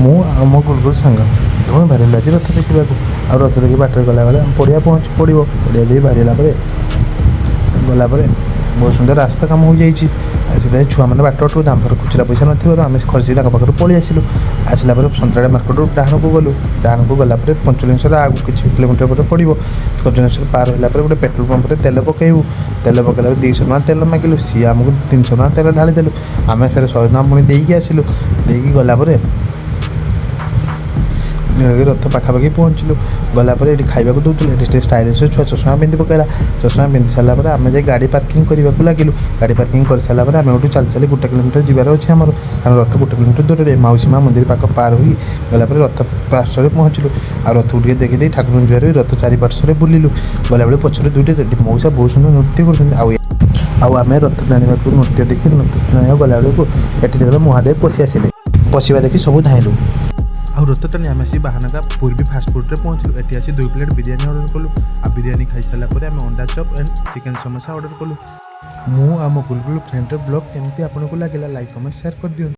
ମୁଁ ଆଉ ମୋ ଗୁଲଗୁଲ ସାଙ୍ଗ ଦୁହେଁ ବାହାରିଲୁ ଆଜି ରଥ ଦେଖିବାକୁ। ଆଉ ରଥ ଦେଖି ବାଟରେ ଗଲାବେଳେ ଆମେ ପଡ଼ିଆ ପଡ଼ିବ। ପଡ଼ିଆ ଦେଇ ବାହାରିଲା ପରେ ବହୁତ ସୁନ୍ଦର ରାସ୍ତା କାମ ହୋଇଯାଇଛି। ସେଥିପାଇଁ ଛୁଆମାନେ ବାଟକୁ ଦାମ୍ଭର ଖୁଚୁରା ପଇସା ନଥିବାରୁ ଆମେ ଖସି ତାଙ୍କ ପାଖରୁ ପଳେଇ ଆସିଲୁ। ଆସିଲା ପରେ ସନ୍ତ୍ରାଳୀ ମାର୍କେଟରୁ ଡାହାଣକୁ ଗଲୁ। ଡାହାଣକୁ ଗଲା ପରେ ପଞ୍ଚଲିଙ୍ଗେଶ୍ୱର ଆଗକୁ କିଛି କିଲୋମିଟର ପରେ ପଡ଼ିବ। ପଞ୍ଚଲିଙ୍ଗେଶ୍ୱର ପାର ହେଲା ପରେ ଗୋଟେ ପେଟ୍ରୋଲ ପମ୍ପରେ ତେଲ ପକାଇବୁ। ତେଲ ପକାଇଲା ପରେ 200 ଟଙ୍କା ତେଲ ମାଗିଲୁ। ସିଏ ଆମକୁ 300 ଟଙ୍କା ତେଲ ଢାଳି ଦେଲୁ। ଆମେ ଫେରେ 100 ଟଙ୍କା ପୁଣି ଦେଇକି ଆସିଲୁ। ଦେଇକି ଗଲା ପରେ ରଥ ପାଖାପାଖି ପହଞ୍ଚିଲୁ। ଗଲା ପରେ ଏଠି ଖାଇବାକୁ ଦେଉଥିଲେ। ଏଠି ଟିକେ ଷ୍ଟାଇଲିଶ ଛୁଆ ଚଷମା ପିନ୍ଧି ପକାଇଲା। ଚଷମା ପିନ୍ଧି ସାରିଲା ପରେ ଆମେ ଯାଇ ଗାଡ଼ି ପାର୍କିଂ କରିବାକୁ ଲାଗିଲୁ। ଗାଡ଼ି ପାର୍କିଂ କରିସାରିଲା ପରେ ଆମେ ଏଠୁ ଚାଲି ଚାଲି 1 କିଲୋମିଟର ଯିବାର ଅଛି ଆମର, କାରଣ ରଥ 1 କିଲୋମିଟର ଦୂରରେ। ମାଉସୀ ମା ମନ୍ଦିର ପାଖ ପାର ହୋଇ ଗଲା ପରେ ରଥ ପାର୍ଶ୍ୱରେ ପହଞ୍ଚିଲୁ। ଆଉ ରଥକୁ ଟିକେ ଦେଖିଦେଇ ଠାକୁରଙ୍କୁ ଜୁହାର ହୋଇ ରଥ ଚାରିପାର୍ଶ୍ୱରେ ବୁଲିଲୁ। ଗଲାବେଳେ ପଛରେ ଦୁଇଟି ମଉସା ବହୁତ ସୁନ୍ଦର ନୃତ୍ୟ କରୁଛନ୍ତି। ଆଉ ଆମେ ରଥ ଟାଣିବାକୁ ନୃତ୍ୟ ଦେଖି ନୃତ୍ୟ ଟାଣିବାକୁ ଗଲାବେଳକୁ ଏଠି ଦେଖିଲେ ମହାଦେବ ପଶିବା ଦେଖି ସବୁ ଧାଇଁଲୁ। ଆଉ ରଥ ଟାଣି ଆମେ ଆସି ବାହାନଗା ପୂର୍ବୀ ଫାଷ୍ଟଫୁଡ଼ରେ ପହଞ୍ଚିଲୁ। ଏଠି ଆସି 2 ପ୍ଲେଟ୍ ବିରିୟାନୀ ଅର୍ଡ଼ର କଲୁ। ଆଉ ବିରିୟାନୀ ଖାଇସାରିଲା ପରେ ଆମେ ଅଣ୍ଡା chop and chicken samosa order କଲୁ। ମୁଁ ଆଉ ମୋ ଗୁଲଗୁଲ ଫ୍ରେଣ୍ଡର ବ୍ଲଗ୍ କେମିତି ଆପଣଙ୍କୁ ଲାଗିଲା ଲାଇକ୍ କମେଣ୍ଟ ସେୟାର କରିଦିଅନ୍ତୁ।